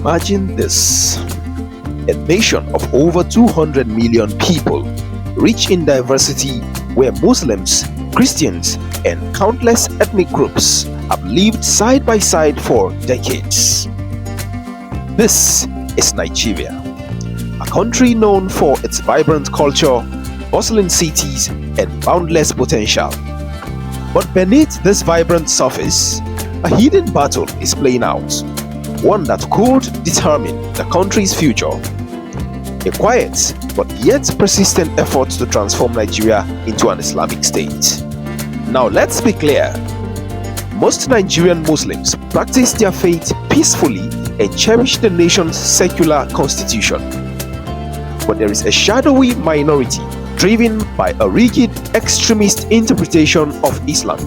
Imagine this: a nation of over 200 million people, rich in diversity, where Muslims, Christians, and countless ethnic groups have lived side by side for decades. This is Nigeria, a country known for its vibrant culture, bustling cities, and boundless potential. But beneath this vibrant surface, a hidden battle is playing out, one that could determine the country's future. A quiet but yet persistent effort to transform Nigeria into an Islamic state. Now let's be clear. Most Nigerian Muslims practice their faith peacefully and cherish the nation's secular constitution. But there is a shadowy minority driven by a rigid extremist interpretation of Islam,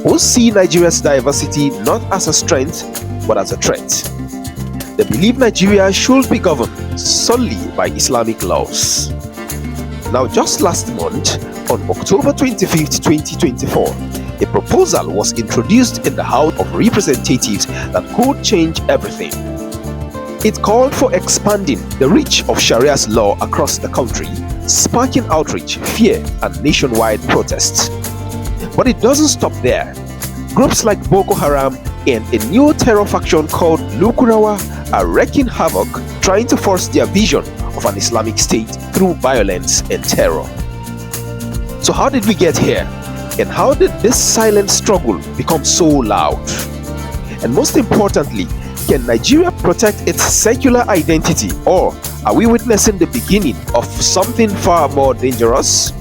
who see Nigeria's diversity not as a strength but as a threat. They believe Nigeria should be governed solely by Islamic laws. Now, just last month, on October 25, 2024, a proposal was introduced in the House of Representatives that could change everything. It called for expanding the reach of Sharia's law across the country, sparking outrage, fear, and nationwide protests. But it doesn't stop there. Groups like Boko Haram and a new terror faction called Lukurawa are wreaking havoc, trying to force their vision of an Islamic state through violence and terror. So how did we get here? And how did this silent struggle become so loud? And most importantly, can Nigeria protect its secular identity, or are we witnessing the beginning of something far more dangerous?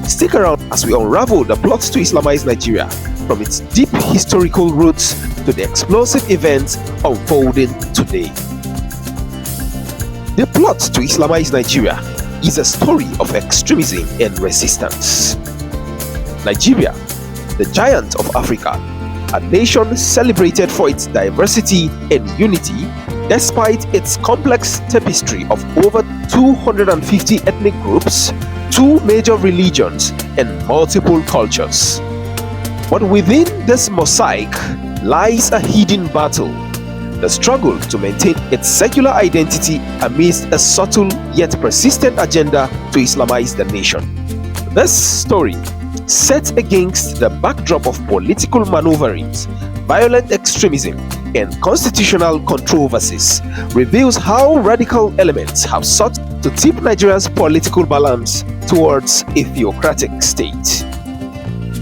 Stick around as we unravel the plot to Islamize Nigeria, from its deep historical roots to the explosive events unfolding today. The plot to Islamize Nigeria is a story of extremism and resistance. Nigeria, the giant of Africa, a nation celebrated for its diversity and unity despite its complex tapestry of over 250 ethnic groups, 2 major religions, and multiple cultures. But within this mosaic lies a hidden battle, the struggle to maintain its secular identity amidst a subtle yet persistent agenda to Islamize the nation. This story, set against the backdrop of political maneuverings, violent extremism, and constitutional controversies, reveals how radical elements have sought to tip Nigeria's political balance towards a theocratic state.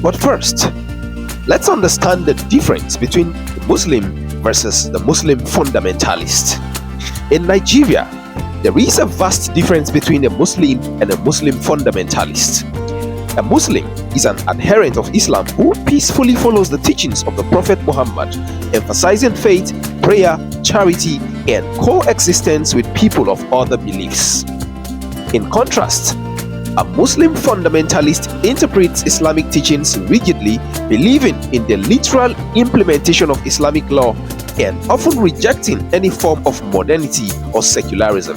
But first, let's understand the difference between the Muslim versus the Muslim fundamentalist. In Nigeria, there is a vast difference between a Muslim and a Muslim fundamentalist. A Muslim is an adherent of Islam who peacefully follows the teachings of the Prophet Muhammad, emphasizing faith, prayer, charity, and coexistence with people of other beliefs. In contrast, a Muslim fundamentalist interprets Islamic teachings rigidly, believing in the literal implementation of Islamic law and often rejecting any form of modernity or secularism.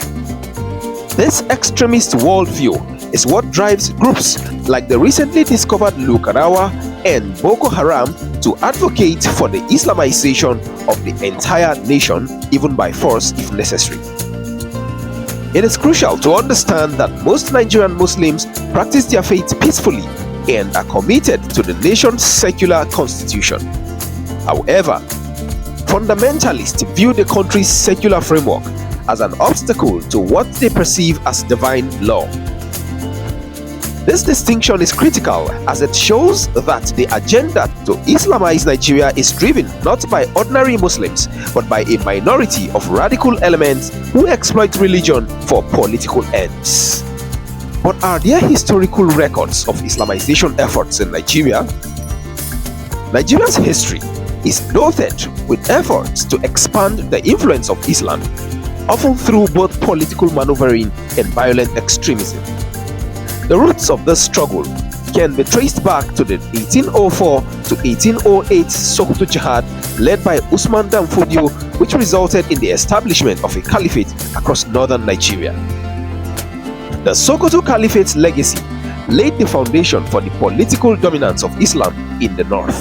This extremist worldview is what drives groups like the recently discovered Lukurawa and Boko Haram to advocate for the Islamization of the entire nation, even by force if necessary. It is crucial to understand that most Nigerian Muslims practice their faith peacefully and are committed to the nation's secular constitution. However, fundamentalists view the country's secular framework as an obstacle to what they perceive as divine law. This distinction is critical as it shows that the agenda to Islamize Nigeria is driven not by ordinary Muslims but by a minority of radical elements who exploit religion for political ends. But are there historical records of Islamization efforts in Nigeria? Nigeria's history is dotted with efforts to expand the influence of Islam, often through both political maneuvering and violent extremism. The roots of this struggle can be traced back to the 1804 to 1808 Sokoto Jihad led by Usman Dan Fodio, which resulted in the establishment of a caliphate across northern Nigeria. The Sokoto Caliphate's legacy laid the foundation for the political dominance of Islam in the north.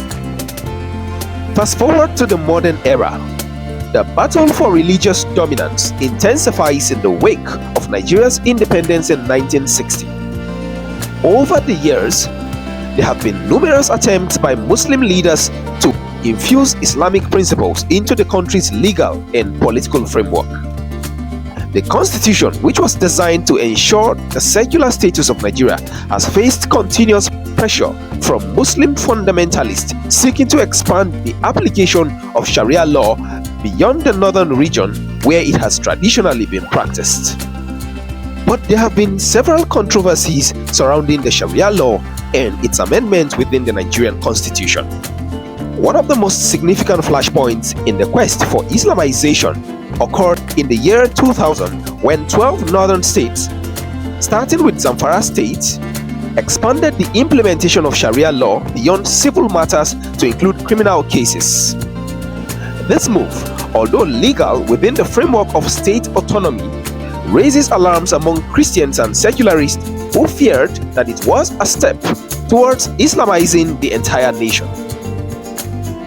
Fast forward to the modern era. The battle for religious dominance intensifies in the wake of Nigeria's independence in 1960. Over the years, there have been numerous attempts by Muslim leaders to infuse Islamic principles into the country's legal and political framework. The constitution, which was designed to ensure the secular status of Nigeria, has faced continuous pressure from Muslim fundamentalists seeking to expand the application of Sharia law beyond the northern region where it has traditionally been practiced. But there have been several controversies surrounding the Sharia law and its amendment within the Nigerian constitution. One of the most significant flashpoints in the quest for Islamization occurred in the year 2000 when 12 northern states, starting with Zamfara State, expanded the implementation of Sharia law beyond civil matters to include criminal cases. This move, although legal within the framework of state autonomy, raises alarms among Christians and secularists who feared that it was a step towards Islamizing the entire nation.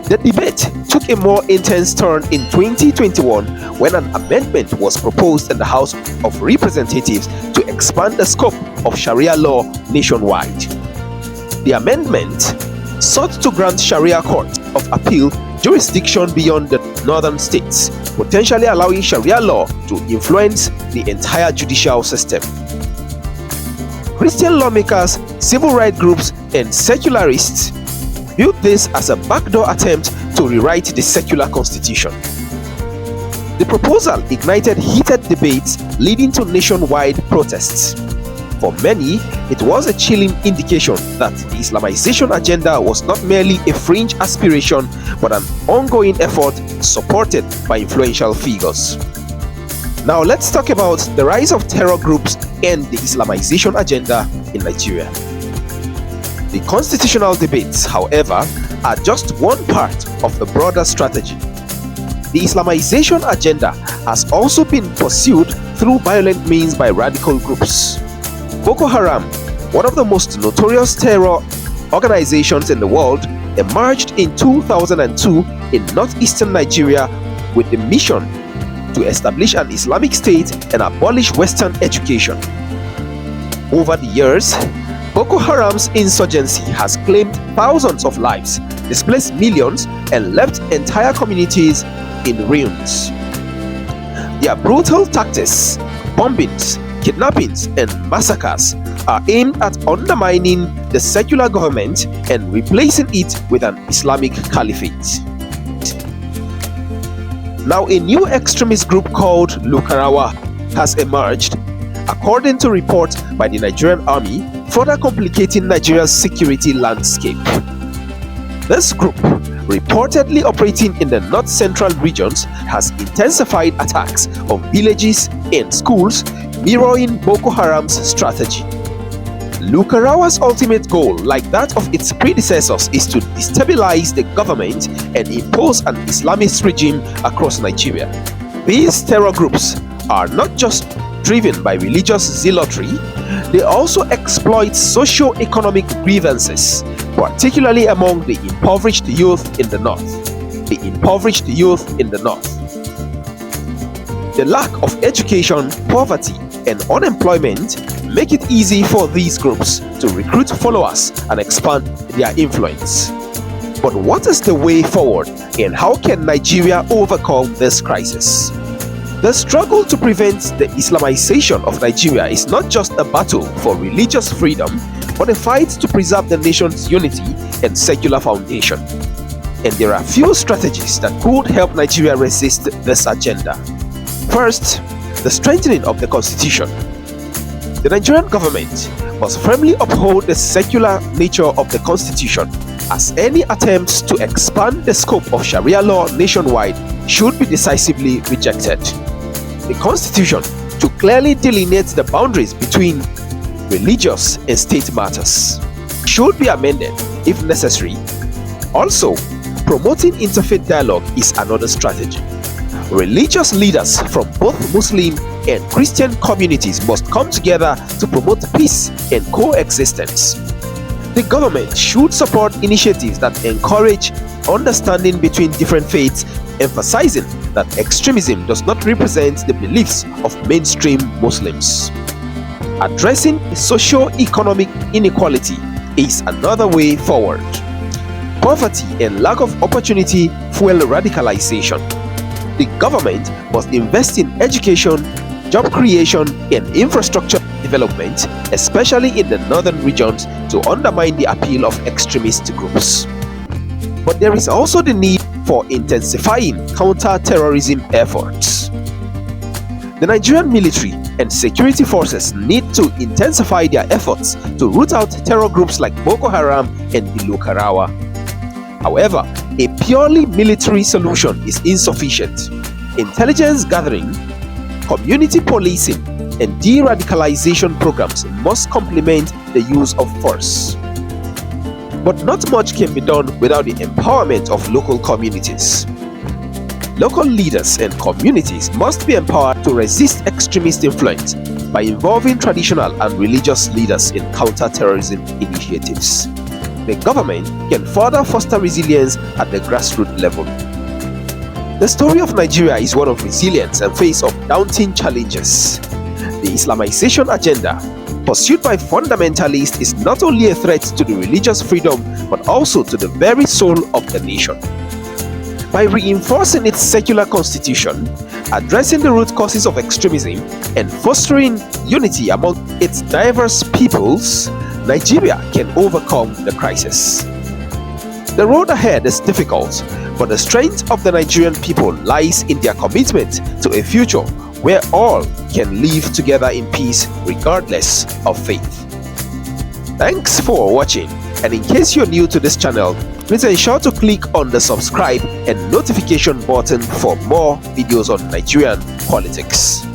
The debate took a more intense turn in 2021 when an amendment was proposed in the House of Representatives to expand the scope of Sharia law nationwide. The amendment sought to grant Sharia courts of appeal jurisdiction beyond the northern states, potentially allowing Sharia law to influence the entire judicial system. Christian lawmakers, civil rights groups, and secularists viewed this as a backdoor attempt to rewrite the secular constitution. The proposal ignited heated debates leading to nationwide protests. For many, it was a chilling indication that the Islamization agenda was not merely a fringe aspiration but an ongoing effort supported by influential figures. Now let's talk about the rise of terror groups and the Islamization agenda in Nigeria. The constitutional debates, however, are just one part of the broader strategy. The Islamization agenda has also been pursued through violent means by radical groups. Boko Haram, one of the most notorious terror organizations in the world, emerged in 2002 in northeastern Nigeria with the mission to establish an Islamic state and abolish Western education. Over the years, Boko Haram's insurgency has claimed thousands of lives, displaced millions, and left entire communities in ruins. Their brutal tactics, bombings, kidnappings, and massacres are aimed at undermining the secular government and replacing it with an Islamic caliphate. Now, a new extremist group called Lukurawa has emerged, according to reports by the Nigerian Army, further complicating Nigeria's security landscape. This group, reportedly operating in the north-central regions, has intensified attacks on villages and schools, mirroring Boko Haram's strategy. Lukurawa's ultimate goal, like that of its predecessors, is to destabilize the government and impose an Islamist regime across Nigeria. These terror groups are not just driven by religious zealotry, they also exploit socio-economic grievances, particularly among the impoverished youth in the north. The lack of education, poverty, and unemployment make it easy for these groups to recruit followers and expand their influence. But what is the way forward, and how can Nigeria overcome this crisis? The struggle to prevent the Islamization of Nigeria is not just a battle for religious freedom, but a fight to preserve the nation's unity and secular foundation. And there are few strategies that could help Nigeria resist this agenda. First, the strengthening of the constitution. The Nigerian government must firmly uphold the secular nature of the constitution, as any attempts to expand the scope of Sharia law nationwide should be decisively rejected. The constitution, to clearly delineate the boundaries between religious and state matters, should be amended if necessary. Also, promoting interfaith dialogue is another strategy. Religious leaders from both Muslim and Christian communities must come together to promote peace and coexistence. The government should support initiatives that encourage understanding between different faiths, emphasizing that extremism does not represent the beliefs of mainstream Muslims. Addressing socio-economic inequality is another way forward. Poverty and lack of opportunity fuel radicalization. The government must invest in education, job creation, and infrastructure development, especially in the northern regions, to undermine the appeal of extremist groups. But there is also the need for intensifying counter-terrorism efforts. The Nigerian military and security forces need to intensify their efforts to root out terror groups like Boko Haram and the Lukurawa. However, a purely military solution is insufficient. Intelligence gathering, community policing, and de-radicalization programs must complement the use of force. But not much can be done without the empowerment of local communities. Local leaders and communities must be empowered to resist extremist influence by involving traditional and religious leaders in counter-terrorism initiatives. The government can further foster resilience at the grassroots level. The story of Nigeria is one of resilience and face of daunting challenges. The Islamization agenda pursued by fundamentalists is not only a threat to the religious freedom but also to the very soul of the nation. By reinforcing its secular constitution, addressing the root causes of extremism, and fostering unity among its diverse peoples, Nigeria can overcome the crisis. The road ahead is difficult, but the strength of the Nigerian people lies in their commitment to a future where all can live together in peace regardless of faith. Thanks for watching, and in case you're new to this channel, please ensure to click on the subscribe and notification button for more videos on Nigerian politics.